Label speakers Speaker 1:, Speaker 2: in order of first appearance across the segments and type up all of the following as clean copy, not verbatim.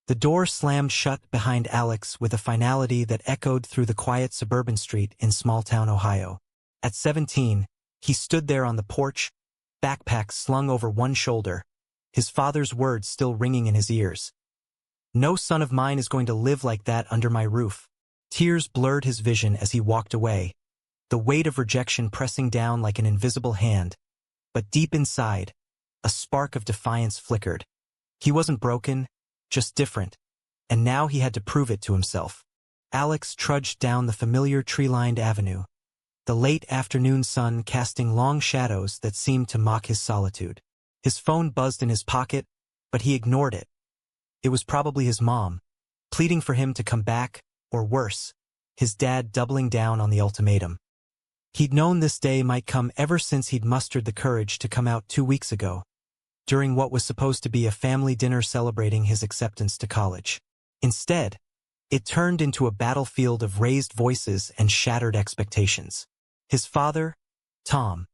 Speaker 1: The door slammed shut behind Alex with a finality that echoed through the quiet suburban street in small-town Ohio. At 17, he stood there on the porch, backpack slung over one shoulder, his father's words still ringing in his ears. "No son of mine is going to live like that under my roof." Tears blurred his vision as he walked away, the weight of rejection pressing down like an invisible hand. But deep inside, a spark of defiance flickered. He wasn't broken, just different, and now he had to prove it to himself. Alex trudged down the familiar tree-lined avenue, the late afternoon sun casting long shadows that seemed to mock his solitude. His phone buzzed in his pocket, but he ignored it. It was probably his mom, pleading for him to come back, or worse, his dad doubling down on the ultimatum. He'd known this day might come ever since he'd mustered the courage to come out 2 weeks ago, during what was supposed to be a family dinner celebrating his acceptance to college. Instead, it turned into a battlefield of raised voices and shattered expectations. His father, Tom,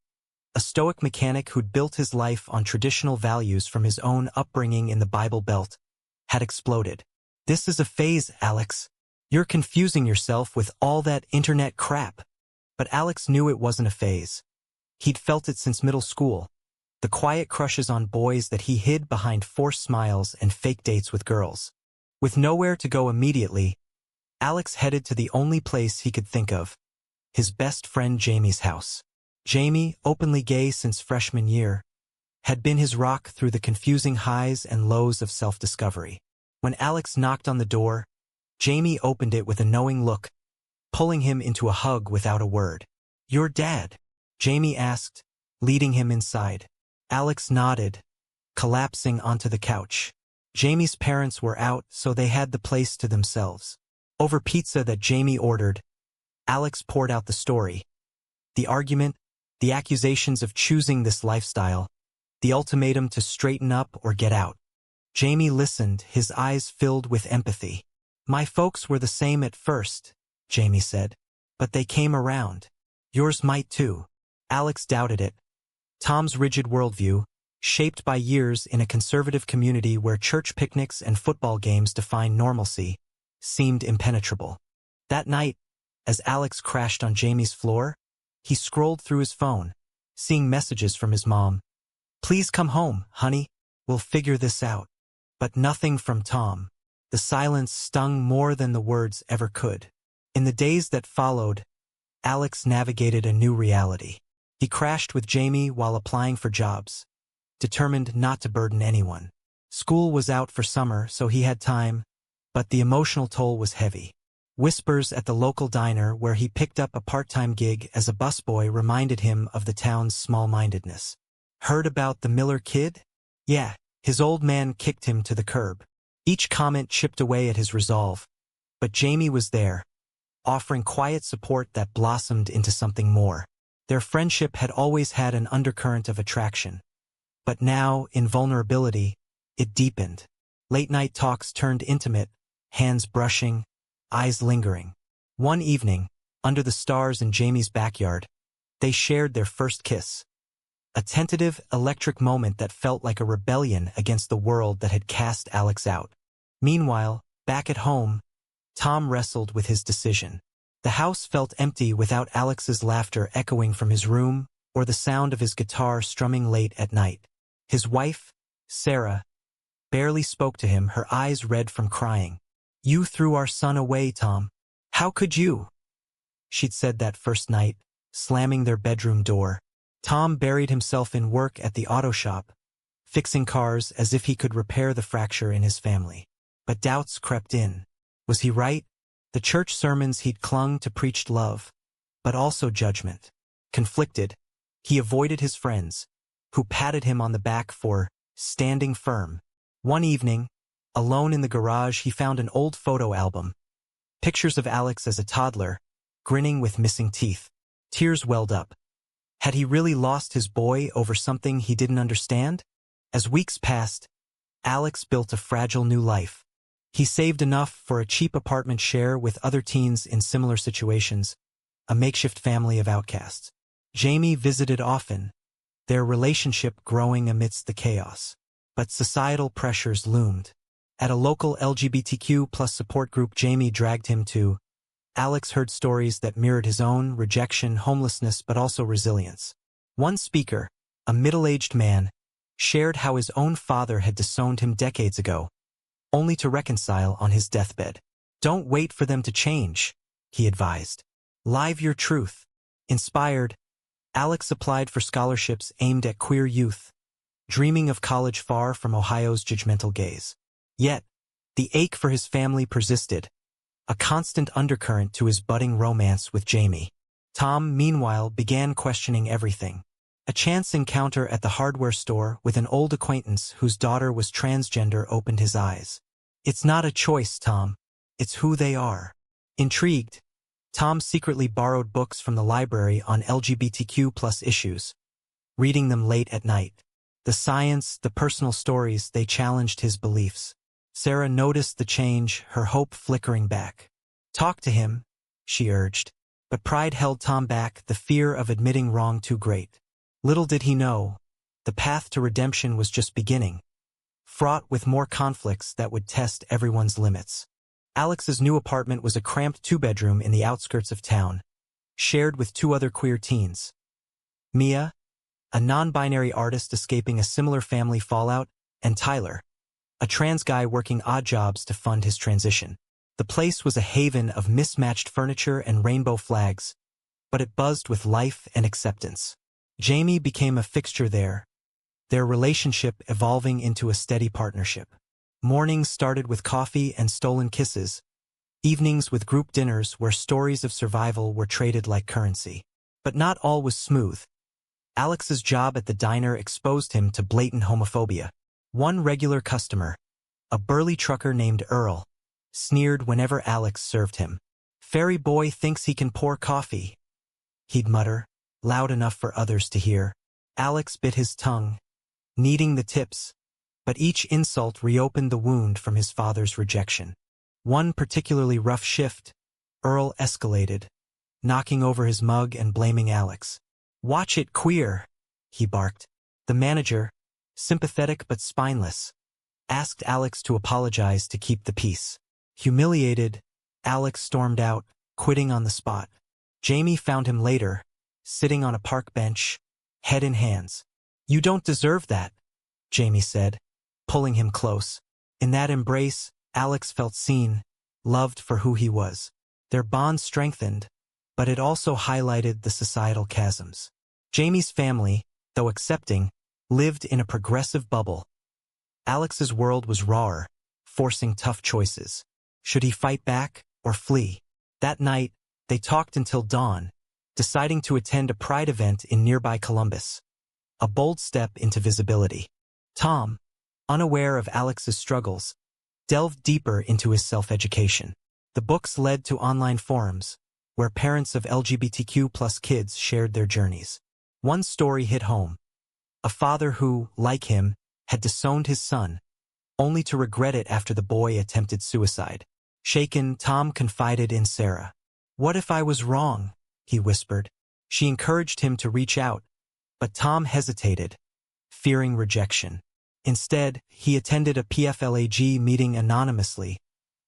Speaker 1: a stoic mechanic who'd built his life on traditional values from his own upbringing in the Bible Belt, had exploded. "This is a phase, Alex. You're confusing yourself with all that internet crap." But Alex knew it wasn't a phase. He'd felt it since middle school. The quiet crushes on boys that he hid behind forced smiles and fake dates with girls. With nowhere to go immediately, Alex headed to the only place he could think of, his best friend Jamie's house. Jamie, openly gay since freshman year, had been his rock through the confusing highs and lows of self-discovery. When Alex knocked on the door, Jamie opened it with a knowing look, pulling him into a hug without a word. "Your dad?" Jamie asked, leading him inside. Alex nodded, collapsing onto the couch. Jamie's parents were out, so they had the place to themselves. Over pizza that Jamie ordered, Alex poured out the story. The argument, the accusations of choosing this lifestyle, the ultimatum to straighten up or get out. Jamie listened, his eyes filled with empathy. "My folks were the same at first," Jamie said, "but they came around. Yours might too." Alex doubted it. Tom's rigid worldview, shaped by years in a conservative community where church picnics and football games define normalcy, seemed impenetrable. That night, as Alex crashed on Jamie's floor, he scrolled through his phone, seeing messages from his mom. "Please come home, honey. We'll figure this out." But nothing from Tom. The silence stung more than the words ever could. In the days that followed, Alex navigated a new reality. He crashed with Jamie while applying for jobs, determined not to burden anyone. School was out for summer, so he had time, but the emotional toll was heavy. Whispers at the local diner where he picked up a part-time gig as a busboy reminded him of the town's small-mindedness. "Heard about the Miller kid?" "Yeah." His old man kicked him to the curb. Each comment chipped away at his resolve. But Jamie was there, offering quiet support that blossomed into something more. Their friendship had always had an undercurrent of attraction. But now, in vulnerability, it deepened. Late-night talks turned intimate, hands brushing, eyes lingering. One evening, under the stars in Jamie's backyard, they shared their first kiss. A tentative, electric moment that felt like a rebellion against the world that had cast Alex out. Meanwhile, back at home, Tom wrestled with his decision. The house felt empty without Alex's laughter echoing from his room, or the sound of his guitar strumming late at night. His wife, Sarah, barely spoke to him, her eyes red from crying. "You threw our son away, Tom. How could you?" She'd said that first night, slamming their bedroom door. Tom buried himself in work at the auto shop, fixing cars as if he could repair the fracture in his family. But doubts crept in. Was he right? The church sermons he'd clung to preached love, but also judgment. Conflicted, he avoided his friends, who patted him on the back for standing firm. One evening, alone in the garage, he found an old photo album. Pictures of Alex as a toddler, grinning with missing teeth. Tears welled up. Had he really lost his boy over something he didn't understand? As weeks passed, Alex built a fragile new life. He saved enough for a cheap apartment share with other teens in similar situations, a makeshift family of outcasts. Jamie visited often, their relationship growing amidst the chaos. But societal pressures loomed. At a local LGBTQ plus support group Jamie dragged him to, Alex heard stories that mirrored his own: rejection, homelessness, but also resilience. One speaker, a middle-aged man, shared how his own father had disowned him decades ago, only to reconcile on his deathbed. "Don't wait for them to change," he advised. "Live your truth." Inspired, Alex applied for scholarships aimed at queer youth, dreaming of college far from Ohio's judgmental gaze. Yet, the ache for his family persisted, a constant undercurrent to his budding romance with Jamie. Tom, meanwhile, began questioning everything. A chance encounter at the hardware store with an old acquaintance whose daughter was transgender opened his eyes. "It's not a choice, Tom. It's who they are." Intrigued, Tom secretly borrowed books from the library on LGBTQ plus issues, reading them late at night. The science, the personal stories, they challenged his beliefs. Sarah noticed the change, her hope flickering back. "Talk to him," she urged. But pride held Tom back, the fear of admitting wrong too great. Little did he know, the path to redemption was just beginning, fraught with more conflicts that would test everyone's limits. Alex's new apartment was a cramped two-bedroom in the outskirts of town, shared with two other queer teens. Mia, a non-binary artist escaping a similar family fallout, and Tyler, a trans guy working odd jobs to fund his transition. The place was a haven of mismatched furniture and rainbow flags, but it buzzed with life and acceptance. Jamie became a fixture there, their relationship evolving into a steady partnership. Mornings started with coffee and stolen kisses, evenings with group dinners where stories of survival were traded like currency. But not all was smooth. Alex's job at the diner exposed him to blatant homophobia. One regular customer, a burly trucker named Earl, sneered whenever Alex served him. "Ferry boy thinks he can pour coffee," he'd mutter, loud enough for others to hear. Alex bit his tongue, needing the tips, but each insult reopened the wound from his father's rejection. One particularly rough shift, Earl escalated, knocking over his mug and blaming Alex. "Watch it, queer," he barked. The manager, sympathetic but spineless, asked Alex to apologize to keep the peace. Humiliated, Alex stormed out, quitting on the spot. Jamie found him later, sitting on a park bench, head in hands. "You don't deserve that," Jamie said, pulling him close. In that embrace, Alex felt seen, loved for who he was. Their bond strengthened, but it also highlighted the societal chasms. Jamie's family, though accepting, lived in a progressive bubble. Alex's world was rawer, forcing tough choices. Should he fight back or flee? That night, they talked until dawn, deciding to attend a pride event in nearby Columbus. A bold step into visibility. Tom, unaware of Alex's struggles, delved deeper into his self-education. The books led to online forums, where parents of LGBTQ plus kids shared their journeys. One story hit home. A father who, like him, had disowned his son, only to regret it after the boy attempted suicide. Shaken, Tom confided in Sarah. "What if I was wrong?" he whispered. She encouraged him to reach out, but Tom hesitated, fearing rejection. Instead, he attended a PFLAG meeting anonymously,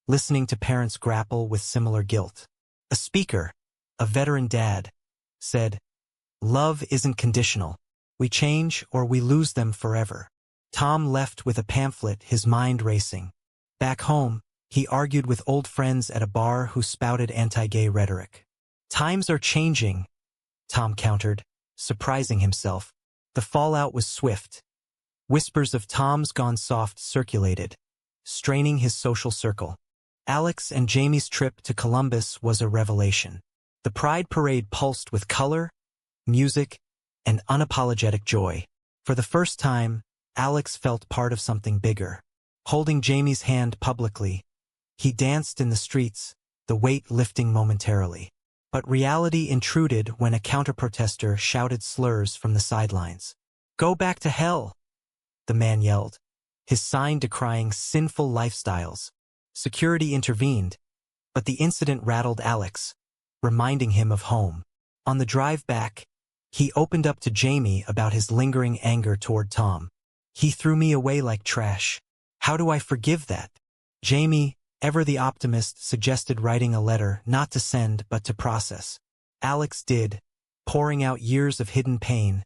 Speaker 1: listening to parents grapple with similar guilt. A speaker, a veteran dad, said, "Love isn't conditional. We change or we lose them forever." Tom left with a pamphlet, his mind racing. Back home, he argued with old friends at a bar who spouted anti-gay rhetoric. "Times are changing," Tom countered, surprising himself. The fallout was swift. Whispers of Tom's gone soft circulated, straining his social circle. Alex and Jamie's trip to Columbus was a revelation. The Pride Parade pulsed with color, music, and unapologetic joy. For the first time, Alex felt part of something bigger. Holding Jamie's hand publicly, he danced in the streets, the weight lifting momentarily. But reality intruded when a counter-protester shouted slurs from the sidelines. "Go back to hell," the man yelled, his sign decrying sinful lifestyles. Security intervened, but the incident rattled Alex, reminding him of home. On the drive back, he opened up to Jamie about his lingering anger toward Tom. "He threw me away like trash. How do I forgive that?" Jamie, ever the optimist, suggested writing a letter, not to send but to process. Alex did, pouring out years of hidden pain,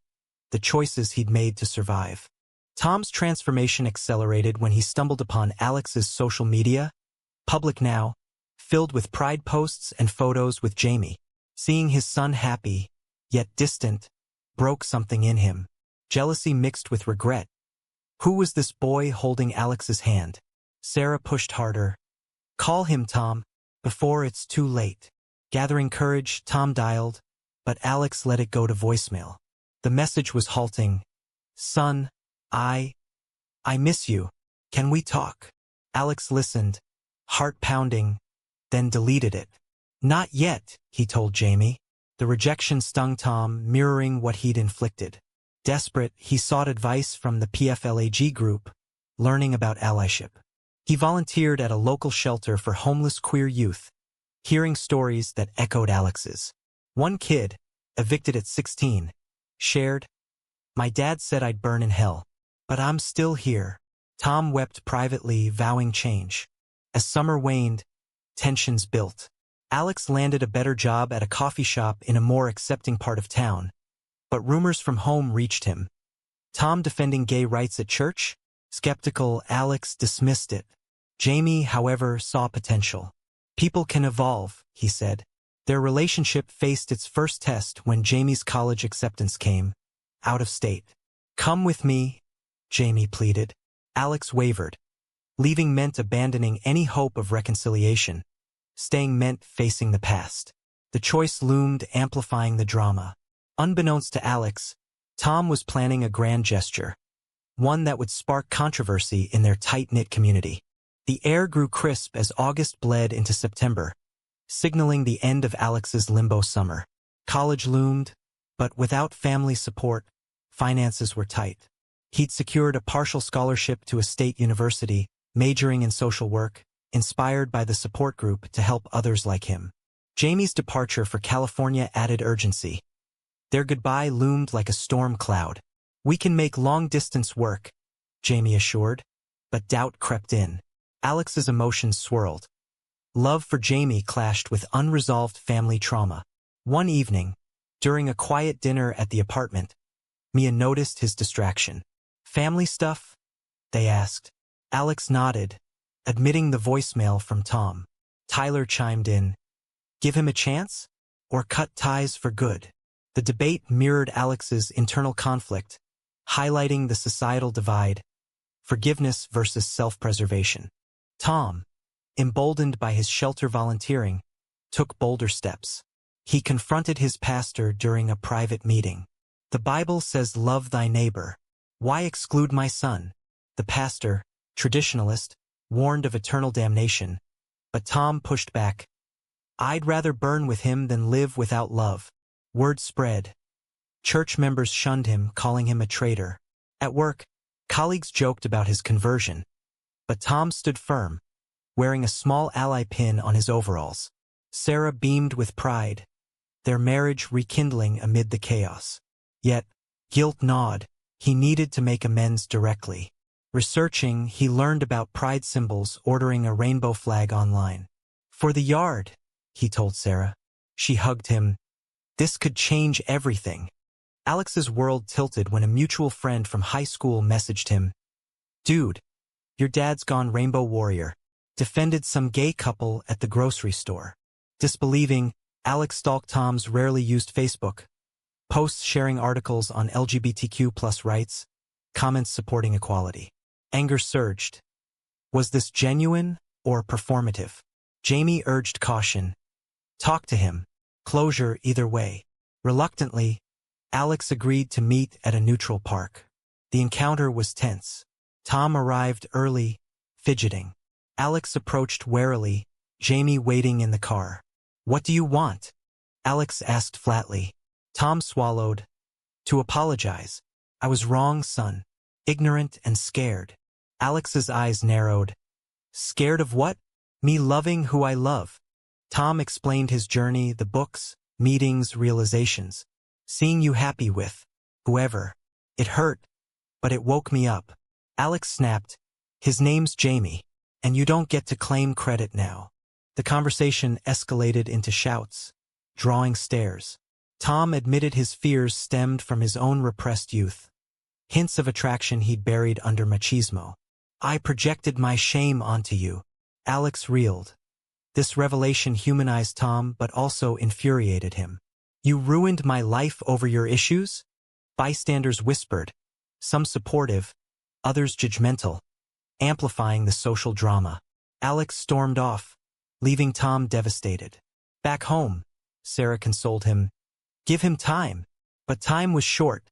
Speaker 1: the choices he'd made to survive. Tom's transformation accelerated when he stumbled upon Alex's social media, public now, filled with pride posts and photos with Jamie. Seeing his son happy, yet distant, broke something in him. Jealousy mixed with regret. Who was this boy holding Alex's hand? Sarah pushed harder. Call him, Tom, before it's too late. Gathering courage, Tom dialed, but Alex let it go to voicemail. The message was halting. Son, I miss you. Can we talk? Alex listened, heart pounding, then deleted it. Not yet, he told Jamie. The rejection stung Tom, mirroring what he'd inflicted. Desperate, he sought advice from the PFLAG group, learning about allyship. He volunteered at a local shelter for homeless queer youth, hearing stories that echoed Alex's. One kid, evicted at 16, shared, "My dad said I'd burn in hell, but I'm still here." Tom wept privately, vowing change. As summer waned, tensions built. Alex landed a better job at a coffee shop in a more accepting part of town, but rumors from home reached him. Tom defending gay rights at church? Skeptical, Alex dismissed it. Jamie, however, saw potential. People can evolve, he said. Their relationship faced its first test when Jamie's college acceptance came, out of state. Come with me, Jamie pleaded. Alex wavered. Leaving meant abandoning any hope of reconciliation. Staying meant facing the past. The choice loomed, amplifying the drama. Unbeknownst to Alex, Tom was planning a grand gesture, one that would spark controversy in their tight-knit community. The air grew crisp as August bled into September, signaling the end of Alex's limbo summer. College loomed, but without family support, finances were tight. He'd secured a partial scholarship to a state university, majoring in social work, inspired by the support group to help others like him. Jamie's departure for California added urgency. Their goodbye loomed like a storm cloud. We can make long-distance work, Jamie assured, but doubt crept in. Alex's emotions swirled. Love for Jamie clashed with unresolved family trauma. One evening, during a quiet dinner at the apartment, Mia noticed his distraction. Family stuff? They asked. Alex nodded, admitting the voicemail from Tom. Tyler chimed in. Give him a chance? Or cut ties for good? The debate mirrored Alex's internal conflict, highlighting the societal divide, forgiveness versus self-preservation. Tom, emboldened by his shelter volunteering, took bolder steps. He confronted his pastor during a private meeting. The Bible says love thy neighbor. Why exclude my son? The pastor, traditionalist, warned of eternal damnation, but Tom pushed back. I'd rather burn with him than live without love. Word spread. Church members shunned him, calling him a traitor. At work, colleagues joked about his conversion, but Tom stood firm, wearing a small ally pin on his overalls. Sarah beamed with pride, their marriage rekindling amid the chaos. Yet, guilt gnawed. He needed to make amends directly. Researching, he learned about pride symbols, ordering a rainbow flag online. For the yard, he told Sarah. She hugged him. This could change everything. Alex's world tilted when a mutual friend from high school messaged him. Dude, your dad's gone rainbow warrior. Defended some gay couple at the grocery store. Disbelieving, Alex stalked Tom's rarely used Facebook. Posts sharing articles on LGBTQ+ rights, comments supporting equality. Anger surged. Was this genuine or performative? Jamie urged caution. Talk to him. Closure either way. Reluctantly, Alex agreed to meet at a neutral park. The encounter was tense. Tom arrived early, fidgeting. Alex approached warily, Jamie waiting in the car. What do you want? Alex asked flatly. Tom swallowed. To apologize. I was wrong, son. Ignorant and scared. Alex's eyes narrowed. Scared of what? Me loving who I love. Tom explained his journey, the books, meetings, realizations. Seeing you happy with whoever. It hurt, but it woke me up. Alex snapped. His name's Jamie. And you don't get to claim credit now. The conversation escalated into shouts, drawing stares. Tom admitted his fears stemmed from his own repressed youth. Hints of attraction he'd buried under machismo. I projected my shame onto you. Alex reeled. This revelation humanized Tom but also infuriated him. You ruined my life over your issues? Bystanders whispered, some supportive, others judgmental, amplifying the social drama. Alex stormed off, leaving Tom devastated. Back home, Sarah consoled him. Give him time. But time was short.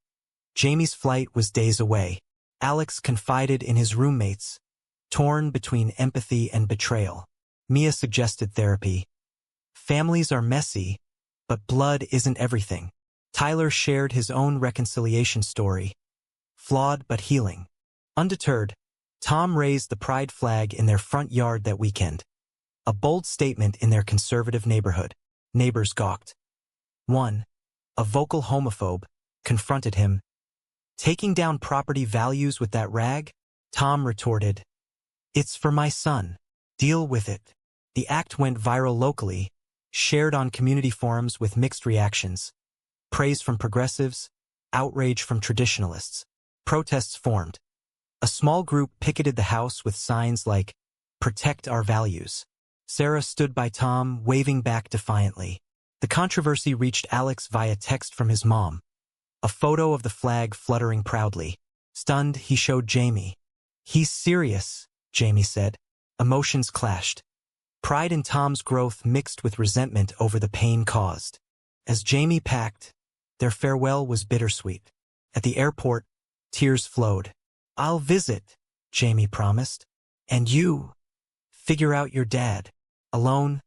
Speaker 1: Jamie's flight was days away. Alex confided in his roommates, torn between empathy and betrayal. Mia suggested therapy. Families are messy, but blood isn't everything. Tyler shared his own reconciliation story. Flawed but healing. Undeterred, Tom raised the pride flag in their front yard that weekend. A bold statement in their conservative neighborhood. Neighbors gawked. One, a vocal homophobe, confronted him. Taking down property values with that rag? Tom retorted. It's for my son. Deal with it. The act went viral locally, shared on community forums with mixed reactions. Praise from progressives, outrage from traditionalists. Protests formed. A small group picketed the house with signs like, "Protect our values." Sarah stood by Tom, waving back defiantly. The controversy reached Alex via text from his mom. A photo of the flag fluttering proudly. Stunned, he showed Jamie. He's serious, Jamie said. Emotions clashed. Pride in Tom's growth mixed with resentment over the pain caused. As Jamie packed, their farewell was bittersweet. At the airport, tears flowed. I'll visit, Jamie promised. And you? Figure out your dad. Alone,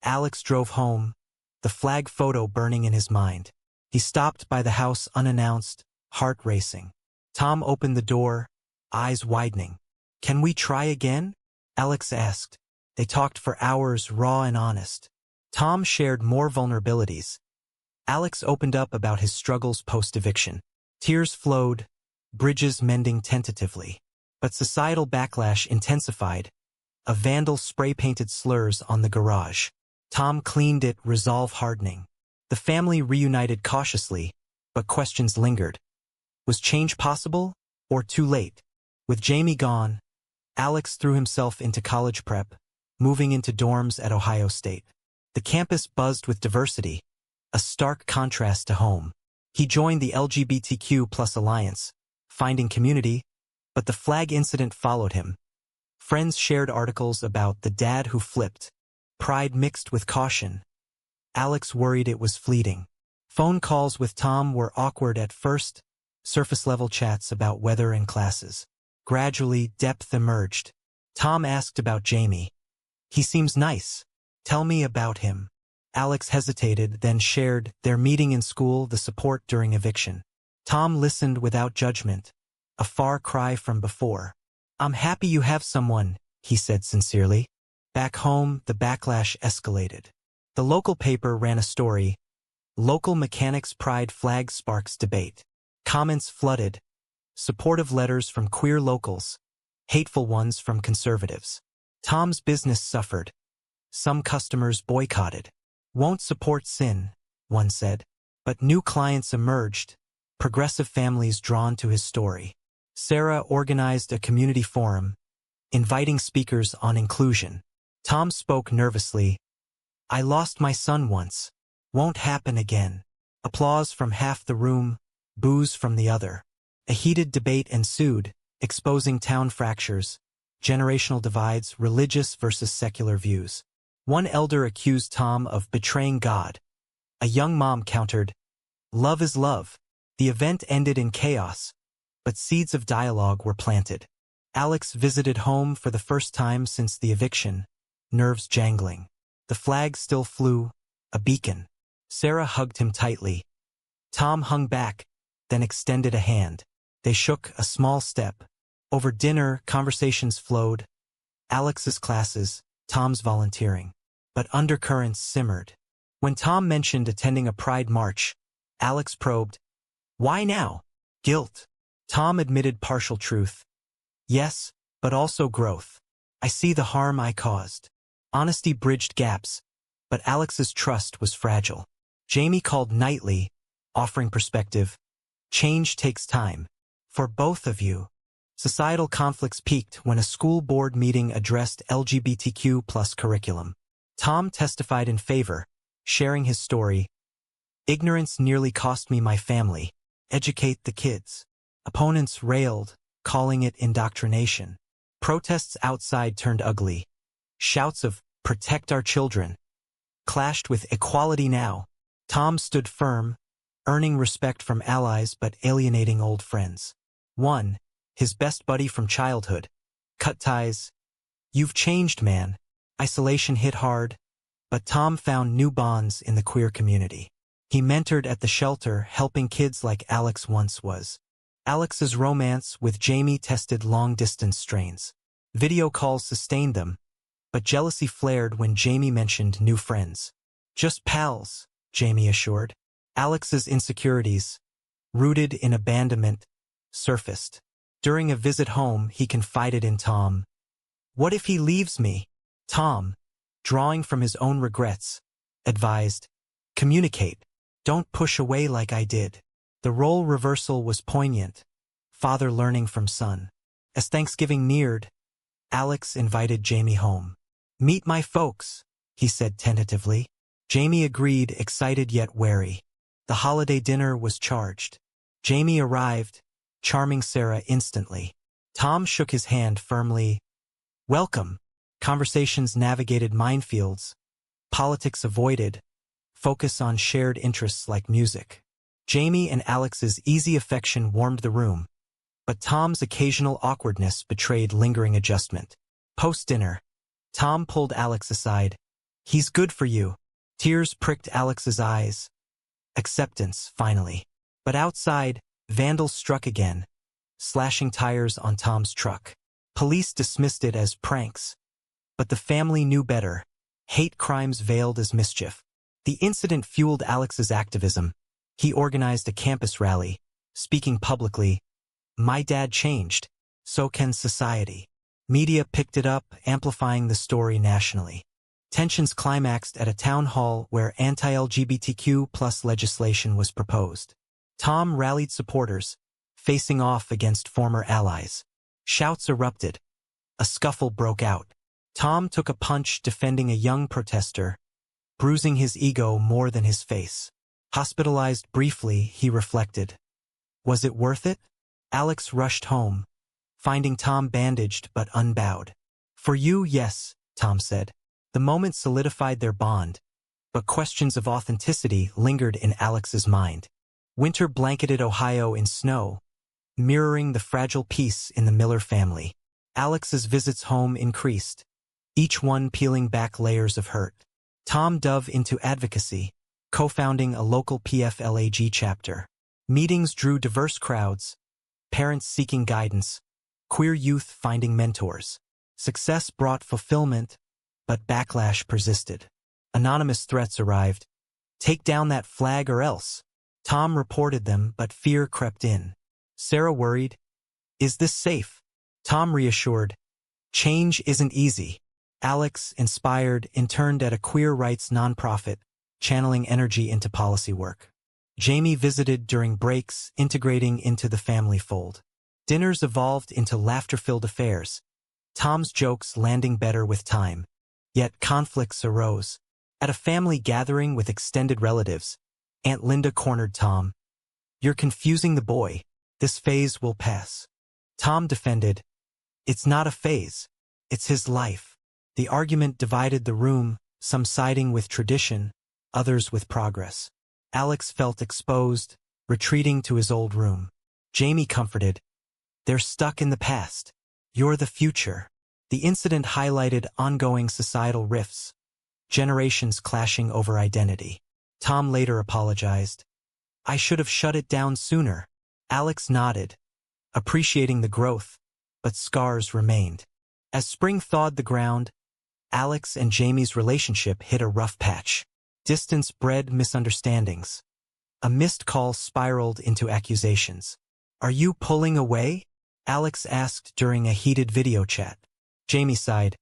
Speaker 1: Alex drove home, the flag photo burning in his mind. He stopped by the house unannounced, heart racing. Tom opened the door, eyes widening. Can we try again? Alex asked. They talked for hours, raw and honest. Tom shared more vulnerabilities. Alex opened up about his struggles post-eviction. Tears flowed, bridges mending tentatively. But societal backlash intensified. A vandal spray-painted slurs on the garage. Tom cleaned it, resolve hardening. The family reunited cautiously, but questions lingered. Was change possible, or too late? With Jamie gone, Alex threw himself into college prep, moving into dorms at Ohio State. The campus buzzed with diversity, a stark contrast to home. He joined the LGBTQ+ Alliance, finding community, but the flag incident followed him. Friends shared articles about the dad who flipped, pride mixed with caution. Alex worried it was fleeting. Phone calls with Tom were awkward at first, surface-level chats about weather and classes. Gradually, depth emerged. Tom asked about Jamie. He seems nice. Tell me about him. Alex hesitated, then shared their meeting in school, the support during eviction. Tom listened without judgment, a far cry from before. I'm happy you have someone, he said sincerely. Back home, the backlash escalated. The local paper ran a story. Local mechanics' pride flag sparks debate. Comments flooded. Supportive letters from queer locals. Hateful ones from conservatives. Tom's business suffered. Some customers boycotted. Won't support sin, one said. But new clients emerged, progressive families drawn to his story. Sarah organized a community forum, inviting speakers on inclusion. Tom spoke nervously. I lost my son once. Won't happen again. Applause from half the room, boos from the other. A heated debate ensued, exposing town fractures, generational divides, religious versus secular views. One elder accused Tom of betraying God. A young mom countered, love is love. The event ended in chaos, but seeds of dialogue were planted. Alex visited home for the first time since the eviction, nerves jangling. The flag still flew, a beacon. Sarah hugged him tightly. Tom hung back, then extended a hand. They shook a small step. Over dinner, conversations flowed. Alex's classes, Tom's volunteering. But undercurrents simmered. When Tom mentioned attending a pride march, Alex probed, why now? Guilt. Tom admitted partial truth. Yes, but also growth. I see the harm I caused. Honesty bridged gaps, but Alex's trust was fragile. Jamie called nightly, offering perspective. Change takes time. For both of you. Societal conflicts peaked when a school board meeting addressed LGBTQ plus curriculum. Tom testified in favor, sharing his story. Ignorance nearly cost me my family. Educate the kids. Opponents railed, calling it indoctrination. Protests outside turned ugly. Shouts of, "Protect our children," clashed with "Equality now." Tom stood firm, earning respect from allies but alienating old friends. One, his best buddy from childhood, cut ties. "You've changed, man." Isolation hit hard, but Tom found new bonds in the queer community. He mentored at the shelter, helping kids like Alex once was. Alex's romance with Jamie tested long-distance strains. Video calls sustained them, but jealousy flared when Jamie mentioned new friends. "Just pals," Jamie assured. Alex's insecurities, rooted in abandonment, surfaced. During a visit home, he confided in Tom. "What if he leaves me?" Tom, drawing from his own regrets, advised, "Communicate. Don't push away like I did." The role reversal was poignant, father learning from son. As Thanksgiving neared, Alex invited Jamie home. "Meet my folks," he said tentatively. Jamie agreed, excited yet wary. The holiday dinner was charged. Jamie arrived, charming Sarah instantly. Tom shook his hand firmly. "Welcome." Conversations navigated minefields. Politics avoided. Focus on shared interests like music. Jamie and Alex's easy affection warmed the room, but Tom's occasional awkwardness betrayed lingering adjustment. Post-dinner, Tom pulled Alex aside. "He's good for you." Tears pricked Alex's eyes. Acceptance, finally. But outside, vandals struck again, slashing tires on Tom's truck. Police dismissed it as pranks, but the family knew better. Hate crimes veiled as mischief. The incident fueled Alex's activism. He organized a campus rally, speaking publicly. "My dad changed, so can society." Media picked it up, amplifying the story nationally. Tensions climaxed at a town hall where anti-LGBTQ plus legislation was proposed. Tom rallied supporters, facing off against former allies. Shouts erupted. A scuffle broke out. Tom took a punch defending a young protester, bruising his ego more than his face. Hospitalized briefly, he reflected. Was it worth it? Alex rushed home, finding Tom bandaged but unbowed. "For you, yes," Tom said. The moment solidified their bond, but questions of authenticity lingered in Alex's mind. Winter blanketed Ohio in snow, mirroring the fragile peace in the Miller family. Alex's visits home increased, each one peeling back layers of hurt. Tom dove into advocacy, co-founding a local PFLAG chapter. Meetings drew diverse crowds, parents seeking guidance, queer youth finding mentors. Success brought fulfillment, but backlash persisted. Anonymous threats arrived. "Take down that flag or else." Tom reported them, but fear crept in. Sarah worried. "Is this safe?" Tom reassured. "Change isn't easy." Alex, inspired, interned at a queer rights nonprofit, channeling energy into policy work. Jamie visited during breaks, integrating into the family fold. Dinners evolved into laughter-filled affairs, Tom's jokes landing better with time. Yet conflicts arose. At a family gathering with extended relatives, Aunt Linda cornered Tom. "You're confusing the boy. This phase will pass." Tom defended. "It's not a phase. It's his life." The argument divided the room, some siding with tradition, others with progress. Alex felt exposed, retreating to his old room. Jamie comforted. "They're stuck in the past. You're the future." The incident highlighted ongoing societal rifts, generations clashing over identity. Tom later apologized. "I should have shut it down sooner." Alex nodded, appreciating the growth, but scars remained. As spring thawed the ground, Alex and Jamie's relationship hit a rough patch. Distance bred misunderstandings. A missed call spiraled into accusations. "Are you pulling away?" Alex asked during a heated video chat. Jamie sighed.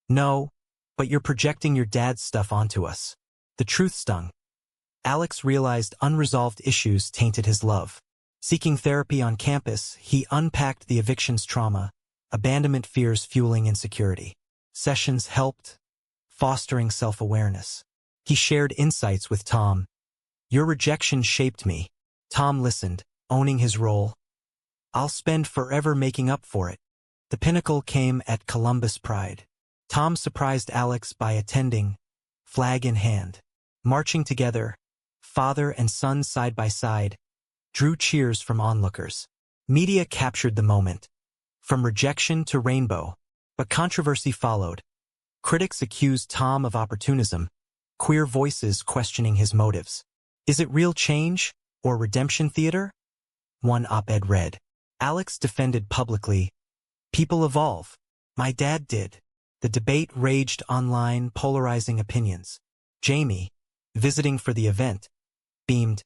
Speaker 1: No, but you're projecting your dad's stuff onto us. The truth stung. Alex realized unresolved issues tainted his love. Seeking therapy on campus, he unpacked the eviction's trauma, abandonment fears fueling insecurity. Sessions helped, fostering self-awareness. He shared insights with Tom. Your rejection shaped me. Tom listened, owning his role. I'll spend forever making up for it. The pinnacle came at Columbus Pride. Tom surprised Alex by attending, flag in hand. Marching together, father and son side by side, drew cheers from onlookers. Media captured the moment. From rejection to rainbow. But controversy followed. Critics accused Tom of opportunism, queer voices questioning his motives. Is it real change or redemption theater? One op-ed read. Alex defended publicly. People evolve. My dad did. The debate raged online, polarizing opinions. Jamie, visiting for the event, beamed,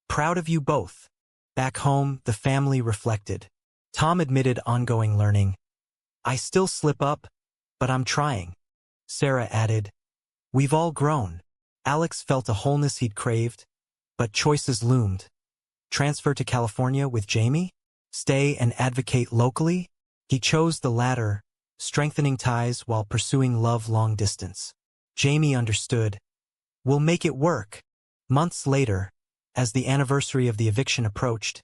Speaker 1: proud of you both. Back home, the family reflected. Tom admitted ongoing learning. I still slip up, but I'm trying. Sarah added, we've all grown. Alex felt a wholeness he'd craved, but choices loomed. Transfer to California with Jamie? Stay and advocate locally? He chose the latter, strengthening ties while pursuing love long distance. Jamie understood. We'll make it work. Months later, as the anniversary of the eviction approached,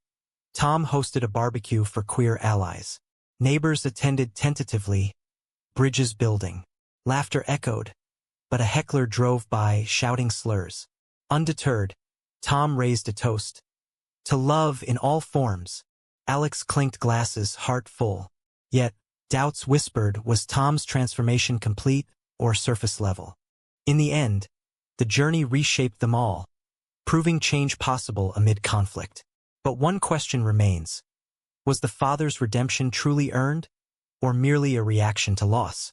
Speaker 1: Tom hosted a barbecue for queer allies. Neighbors attended tentatively, bridges building. Laughter echoed, but a heckler drove by shouting slurs. Undeterred, Tom raised a toast. To love in all forms. Alex clinked glasses, heart full. Yet, doubts whispered, was Tom's transformation complete or surface level? In the end, the journey reshaped them all, proving change possible amid conflict. But one question remains. Was the father's redemption truly earned, or merely a reaction to loss?